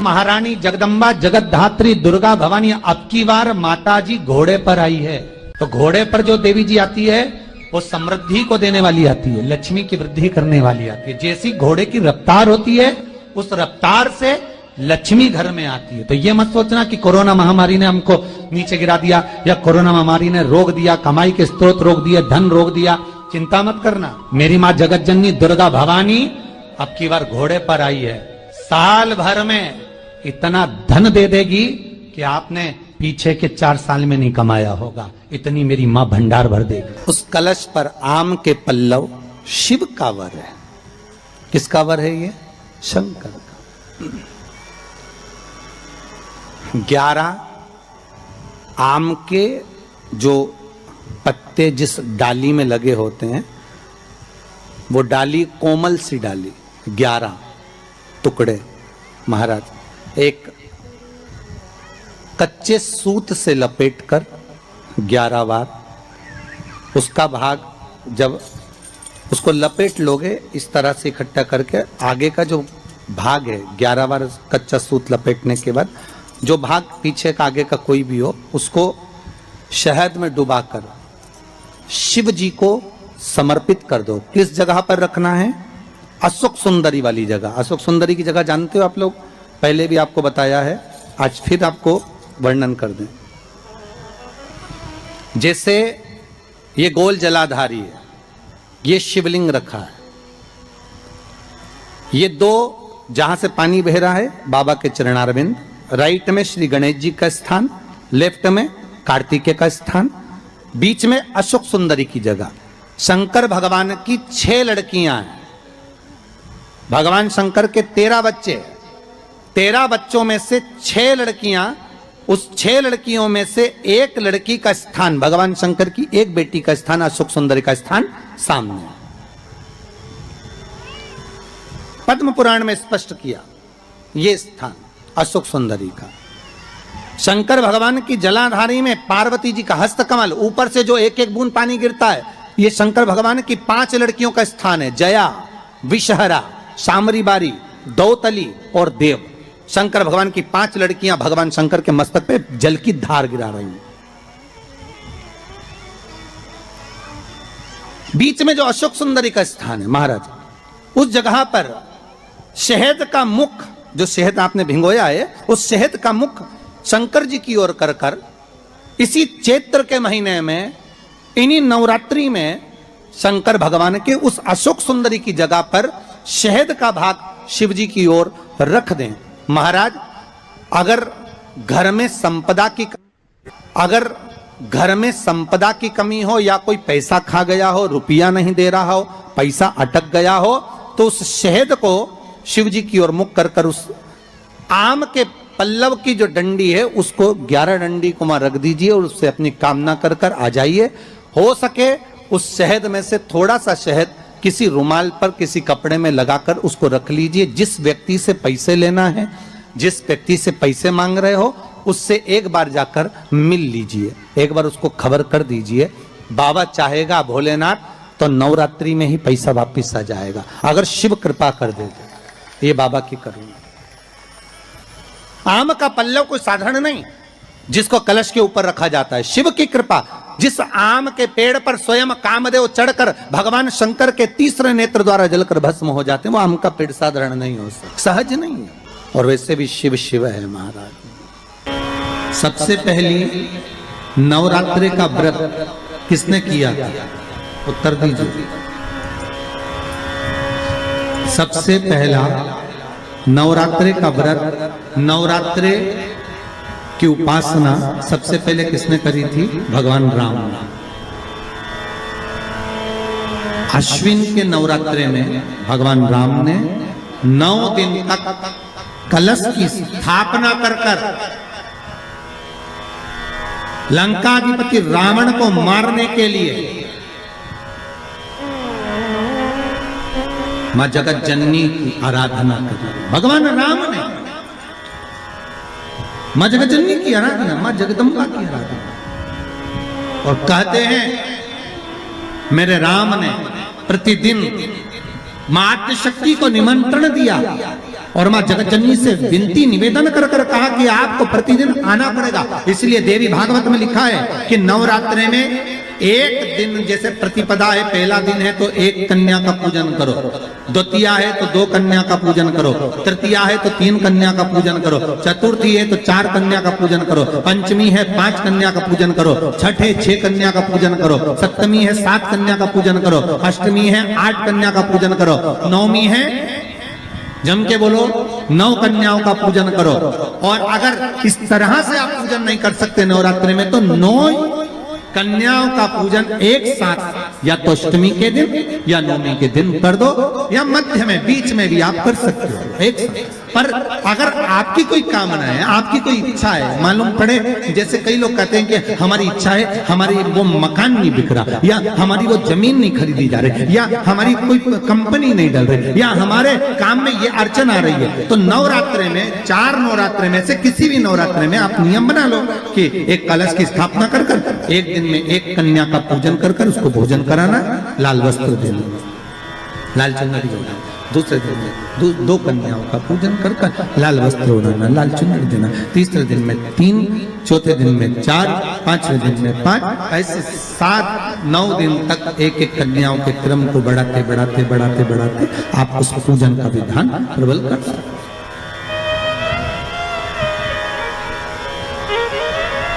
महारानी जगदम्बा जगतधात्री दुर्गा भवानी अब की बार माता जी घोड़े पर आई है। तो घोड़े पर जो देवी जी आती है वो समृद्धि को देने वाली आती है, लक्ष्मी की वृद्धि करने वाली आती है। जैसी घोड़े की रफ्तार होती है उस रफ्तार से लक्ष्मी घर में आती है। तो ये मत सोचना कि कोरोना महामारी ने हमको नीचे गिरा दिया या कोरोना महामारी ने रोक दिया, कमाई के स्रोत रोक दिए, धन रोक दिया। चिंता मत करना, मेरी माँ जगत जननी दुर्गा भवानी अब की बार घोड़े पर आई है। साल भर में इतना धन दे देगी कि आपने पीछे के 4 साल में नहीं कमाया होगा, इतनी मेरी माँ भंडार भर देगी। उस कलश पर आम के पल्लव शिव का वर है। किसका वर है ये? शंकर का। 11 आम के जो पत्ते जिस डाली में लगे होते हैं वो डाली कोमल सी डाली, 11 टुकड़े महाराज एक कच्चे सूत से लपेटकर 11 बार उसका भाग, जब उसको लपेट लोगे इस तरह से इकट्ठा करके आगे का जो भाग है 11 बार कच्चा सूत लपेटने के बाद जो भाग पीछे का आगे का कोई भी हो उसको शहद में डुबाकर शिव जी को समर्पित कर दो। किस जगह पर रखना है? अशोक सुंदरी वाली जगह। अशोक सुंदरी की जगह जानते हो आप लोग, पहले भी आपको बताया है, आज फिर आपको वर्णन कर दें। जैसे ये गोल जलाधारी है, ये शिवलिंग रखा है, ये 2 जहां से पानी बह रहा है बाबा के चरणारविंद, राइट में श्री गणेश जी का स्थान, लेफ्ट में कार्तिकेय का स्थान, बीच में अशोक सुंदरी की जगह। शंकर भगवान की 6 लड़कियां हैं। भगवान शंकर के 13 बच्चे, 13 बच्चों में से 6 लड़कियां, उस 6 लड़कियों में से एक लड़की का स्थान, भगवान शंकर की एक बेटी का स्थान, अशोक सुंदरी का स्थान सामने है। पद्म पुराण में स्पष्ट किया ये स्थान अशोक सुंदरी का। शंकर भगवान की जलाधारी में पार्वती जी का हस्तकमल, ऊपर से जो एक एक बूंद पानी गिरता है, ये शंकर भगवान की 5 लड़कियों का स्थान है। जया, विषहरा, शामरी बारी, दौतली और देव। शंकर भगवान की 5 लड़कियां भगवान शंकर के मस्तक पे जल की धार गिरा रही हैं। बीच में जो अशोक सुंदरी का स्थान है महाराज, उस जगह पर शहद का मुख, जो शहद आपने भिंगोया है, उस शहद का मुख शंकर जी की ओर कर कर इसी चैत्र के महीने में, इन्हीं नवरात्रि में शंकर भगवान के उस अशोक सुंदरी की जगह पर शहद का भाग शिव जी की ओर रख दें। महाराज अगर घर में संपदा की कमी हो या कोई पैसा खा गया हो, रुपया नहीं दे रहा हो, पैसा अटक गया हो, तो उस शहद को शिव जी की ओर मुख कर कर उस आम के पल्लव की जो डंडी है उसको 11 डंडी को वहां रख दीजिए और उससे अपनी कामना कर कर आ जाइए। हो सके उस शहद में से थोड़ा सा शहद किसी रुमाल पर, किसी कपड़े में लगाकर उसको रख लीजिए। जिस व्यक्ति से पैसे लेना है, जिस व्यक्ति से पैसे मांग रहे हो, उससे एक बार जाकर मिल लीजिए, एक बार उसको खबर कर दीजिए। बाबा चाहेगा भोलेनाथ तो नवरात्रि में ही पैसा वापिस आ जाएगा, अगर शिव कृपा कर दे। ये बाबा की करुणा। आम का पल्लव कोई साधारण नहीं जिसको कलश के ऊपर रखा जाता है, शिव की कृपा। जिस आम के पेड़ पर स्वयं कामदेव चढ़कर भगवान शंकर के तीसरे नेत्र द्वारा जलकर भस्म हो जाते हैं, वो आम का पेड़ साधारण नहीं हो सकता, सहज नहीं है। और वैसे भी शिव शिव है महाराज। सबसे पहली नवरात्रि का व्रत किसने किया था? उत्तर दीजिए। सबसे पहला नवरात्रि का व्रत, नवरात्रि की उपासना सबसे पहले किसने करी थी? भगवान राम ने। अश्विन के नवरात्रि में भगवान राम ने 9 दिन तक कलश की स्थापना कर कर लंकाधिपति रावण को मारने के लिए मां जगत जननी की आराधना करी। भगवान राम ने मां जगत जननी की आराधना, मां जगदम्बा की आराधना। और कहते हैं मेरे राम ने प्रतिदिन मां आद्य शक्ति को निमंत्रण दिया और मां जगतजननी से विनती निवेदन कर कर कहा कि आपको प्रतिदिन आना पड़ेगा। इसलिए देवी भागवत में लिखा है कि नवरात्रि में एक दिन, जैसे प्रतिपदा है, पहला दिन है तो एक कन्या का पूजन करो, द्वितीया है तो 2 कन्या का पूजन करो, तृतीया है तो 3 कन्या का पूजन करो, चतुर्थी है तो 4 कन्या का पूजन करो, पंचमी है 5 कन्या का पूजन करो, छठ है 6 कन्या का पूजन करो, सप्तमी है 7 कन्या का पूजन करो, अष्टमी है 8 कन्या का पूजन करो, नवमी है, जम के बोलो, 9 कन्याओं का पूजन करो। और अगर इस तरह से आप पूजन नहीं कर सकते नवरात्रि में तो 9 कन्याओं का पूजन एक साथ या तो अष्टमी के दिन या नवमी के दिन कर दो, या मध्य में, बीच में भी आप कर सकते हो एक साथ। पर अगर आपकी कोई कामना है, आपकी कोई इच्छा है, मालूम पड़े, जैसे कई लोग कहते हैं कि हमारी इच्छा है, हमारी वो मकान नहीं बिक रहा, या हमारी वो जमीन नहीं खरीदी जा रही, या हमारी कोई कंपनी नहीं डल रही, या हमारे काम में ये अड़चन आ रही है, तो नवरात्रि में, 4 नवरात्रि में से किसी भी नवरात्रि में आप नियम बना लो कि एक कलश की स्थापना कर कर एक दिन में एक कन्या का पूजन कर कर उसको भोजन कराना, लाल वस्त्र देना, लाल चुनरी देना, दूसरे दिन में 2 कन्याओं का पूजन कर कर लाल वस्त्र ओढ़ाना, लाल चुनरी देना, तीसरे दिन में 3, चौथे दिन में 4, 5वें दिन में 5, ऐसे 7-9 दिन तक एक एक कन्याओं के क्रम को बढ़ाते बढ़ाते बढ़ाते बढ़ाते आप उस पूजन का विधान प्रबल कर सकते।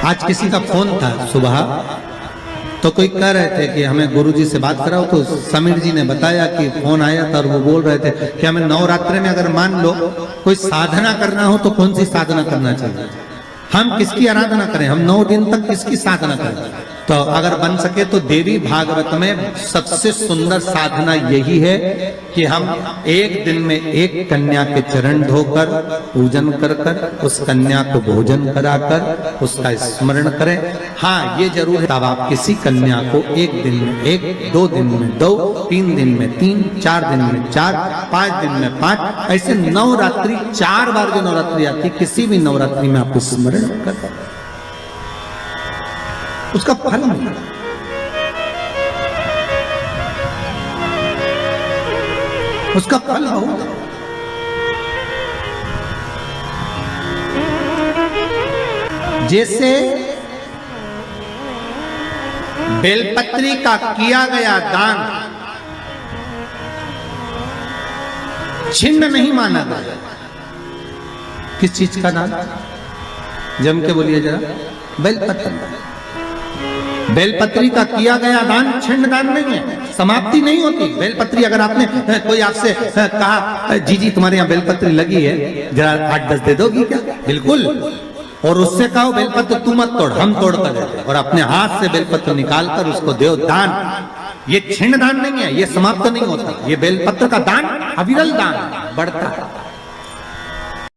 आज किसी का फोन था सुबह, तो कोई कह रहे थे कि हमें गुरुजी से बात कराओ, तो समीर जी ने बताया कि फोन आया था और वो बोल रहे थे कि हमें नवरात्रि में अगर मान लो कोई साधना करना हो तो कौन सी साधना करना चाहिए, हम किसकी आराधना करें, हम 9 दिन तक किसकी साधना करें। तो अगर बन सके तो देवी भागवत में सबसे सुंदर साधना यही है कि हम एक दिन में एक कन्या के चरण धोकर पूजन कर कर उस कन्या को भोजन कराकर उसका स्मरण करें। हाँ, ये जरूर है तब आप किसी कन्या को एक दिन में 1, 2 दिन में 2, 3 दिन में 3, 4 दिन में 4, 5 दिन में 5, ऐसे नवरात्रि 4 बार जो नवरात्रि आती है, किसी भी नवरात्रि में आप स्मरण कर उसका फल मिलेगा। उसका फल होगा। जैसे बेलपत्री का किया गया दान छिन्न नहीं माना गया। किस चीज का दान? जम के बोलिए जरा। बेलपत्री। बेलपत्री का किया गया दान छिन्न दान नहीं है, समाप्ति नहीं होती। बेलपत्री अगर आपने कोई आपसे कहा जी तुम्हारे यहाँ बेलपत्री लगी है, जरा 8-10 दे दोगी क्या? बिल्कुल। और उससे कहो बेलपत्र तू मत तोड़, हम तोड़ कर देते, और अपने हाथ से बेलपत्र निकाल कर उसको दो दान। ये छिन्न दान नहीं है, ये समाप्त नहीं होता। ये बेलपत्र का दान अविरल दान बढ़ता है।